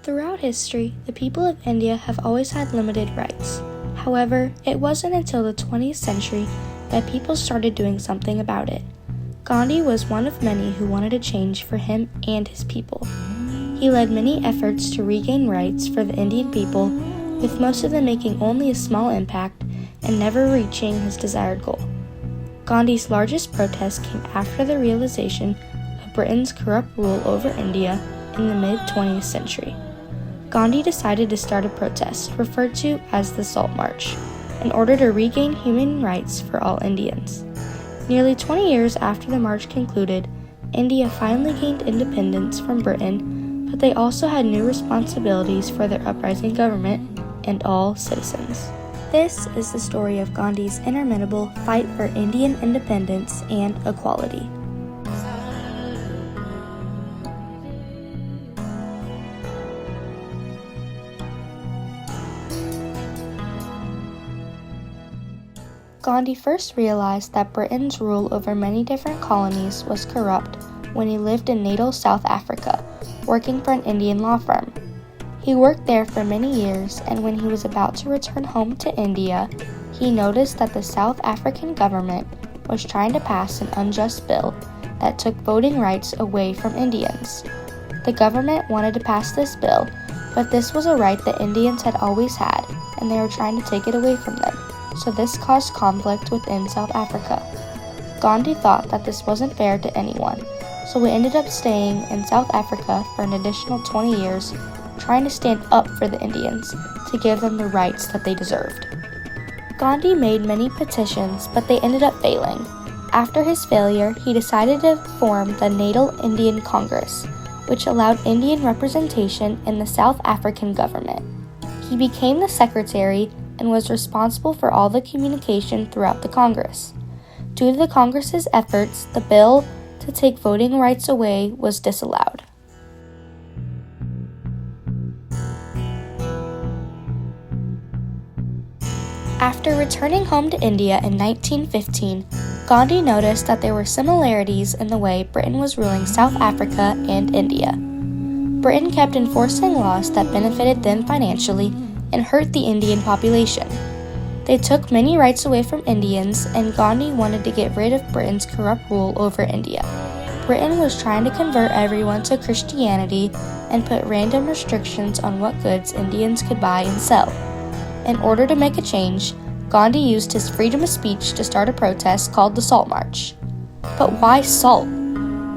Throughout history, the people of India have always had limited rights. However, it wasn't until the 20th century that people started doing something about it. Gandhi was one of many who wanted a change for him and his people. He led many efforts to regain rights for the Indian people, with most of them making only a small impact and never reaching his desired goal. Gandhi's largest protest came after the realization of Britain's corrupt rule over India in the mid-20th century. Gandhi decided to start a protest, referred to as the Salt March, in order to regain human rights for all Indians. Nearly 20 years after the march concluded, India finally gained independence from Britain, but they also had new responsibilities for their uprising government and all citizens. This is the story of Gandhi's interminable fight for Indian independence and equality. Gandhi first realized that Britain's rule over many different colonies was corrupt when he lived in natal South Africa, working for an Indian law firm. He worked there for many years, and when he was about to return home to India, he noticed that the South African government was trying to pass an unjust bill that took voting rights away from Indians. The government wanted to pass this bill, but this was a right that Indians had always had, and they were trying to take it away from them. So this caused conflict within South Africa. Gandhi thought that this wasn't fair to anyone, so he ended up staying in South Africa for an additional 20 years, trying to stand up for the Indians to give them the rights that they deserved. Gandhi made many petitions, but they ended up failing. After his failure, he decided to form the Natal Indian Congress, which allowed Indian representation in the South African government. He became the secretary and was responsible for all the communication throughout the Congress. Due to the Congress's efforts, the bill to take voting rights away was disallowed. After returning home to India in 1915, Gandhi noticed that there were similarities in the way Britain was ruling South Africa and India. Britain kept enforcing laws that benefited them financially and hurt the Indian population. They took many rights away from Indians, and Gandhi wanted to get rid of Britain's corrupt rule over India. Britain was trying to convert everyone to Christianity and put random restrictions on what goods Indians could buy and sell. In order to make a change, Gandhi used his freedom of speech to start a protest called the Salt March. But why salt?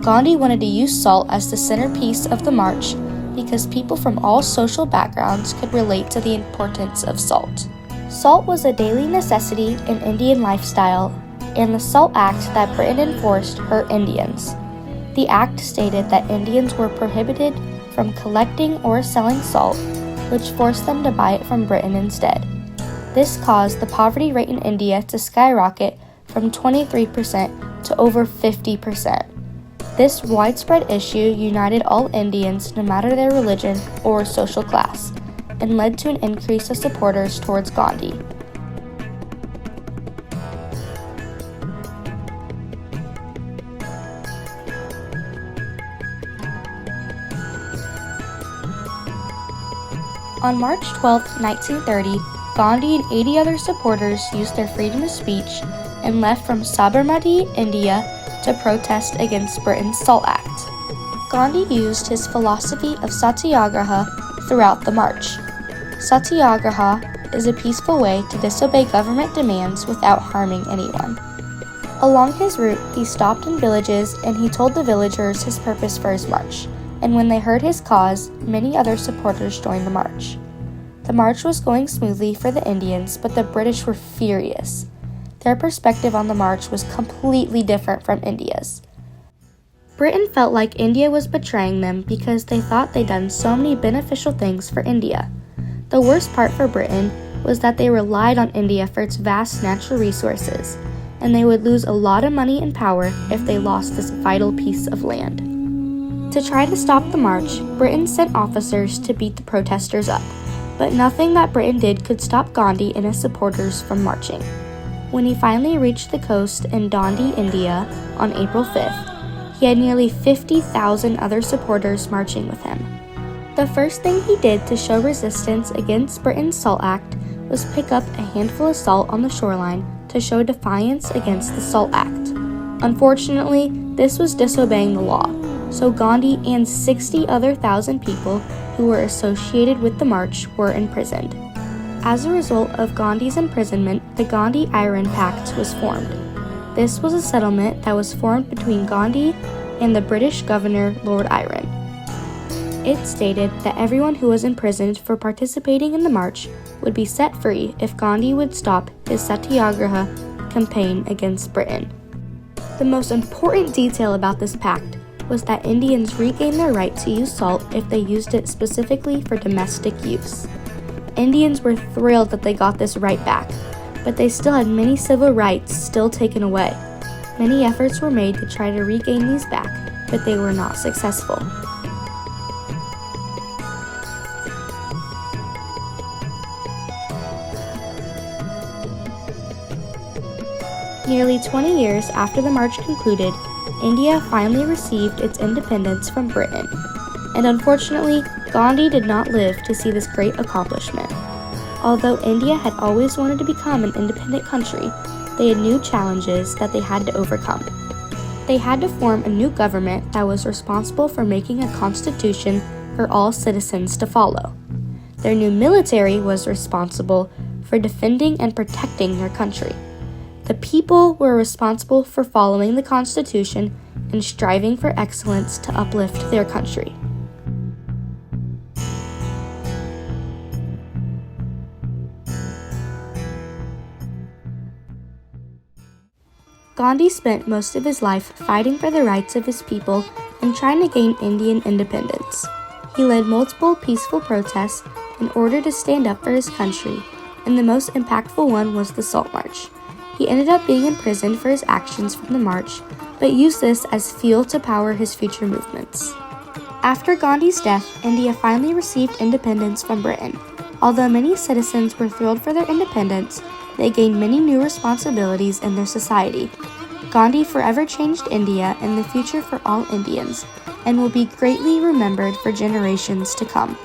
Gandhi wanted to use salt as the centerpiece of the march because people from all social backgrounds could relate to the importance of salt. Salt was a daily necessity in Indian lifestyle, and the Salt Act that Britain enforced hurt Indians. The act stated that Indians were prohibited from collecting or selling salt, which forced them to buy it from Britain instead. This caused the poverty rate in India to skyrocket from 23% to over 50%. This widespread issue united all Indians no matter their religion or social class, and led to an increase of supporters towards Gandhi. On March 12, 1930, Gandhi and 80 other supporters used their freedom of speech and left from Sabarmati, India, to protest against Britain's Salt Act. Gandhi used his philosophy of satyagraha throughout the march. Satyagraha is a peaceful way to disobey government demands without harming anyone. Along his route, he stopped in villages and he told the villagers his purpose for his march, and when they heard his cause, many other supporters joined the march. The march was going smoothly for the Indians, but the British were furious. Their perspective on the march was completely different from India's. Britain felt like India was betraying them because they thought they'd done so many beneficial things for India. The worst part for Britain was that they relied on India for its vast natural resources, and they would lose a lot of money and power if they lost this vital piece of land. To try to stop the march, Britain sent officers to beat the protesters up, but nothing that Britain did could stop Gandhi and his supporters from marching. When he finally reached the coast in Dandi, India, on April 5th, he had nearly 50,000 other supporters marching with him. The first thing he did to show resistance against Britain's Salt Act was pick up a handful of salt on the shoreline to show defiance against the Salt Act. Unfortunately, this was disobeying the law, so Gandhi and 60,000 people who were associated with the march were imprisoned. As a result of Gandhi's imprisonment, the Gandhi-Iran Pact was formed. This was a settlement that was formed between Gandhi and the British governor, Lord Iran. It stated that everyone who was imprisoned for participating in the march would be set free if Gandhi would stop his Satyagraha campaign against Britain. The most important detail about this pact was that Indians regained their right to use salt if they used it specifically for domestic use. Indians were thrilled that they got this right back, but they still had many civil rights still taken away. Many efforts were made to try to regain these back, but they were not successful. Nearly 20 years after the march concluded, India finally received its independence from Britain, and unfortunately, Gandhi did not live to see this great accomplishment. Although India had always wanted to become an independent country, they had new challenges that they had to overcome. They had to form a new government that was responsible for making a constitution for all citizens to follow. Their new military was responsible for defending and protecting their country. The people were responsible for following the Constitution and striving for excellence to uplift their country. Gandhi spent most of his life fighting for the rights of his people and trying to gain Indian independence. He led multiple peaceful protests in order to stand up for his country, and the most impactful one was the Salt March. He ended up being imprisoned for his actions from the march, but used this as fuel to power his future movements. After Gandhi's death, India finally received independence from Britain. Although many citizens were thrilled for their independence, they gained many new responsibilities in their society. Gandhi forever changed India and the future for all Indians, and will be greatly remembered for generations to come.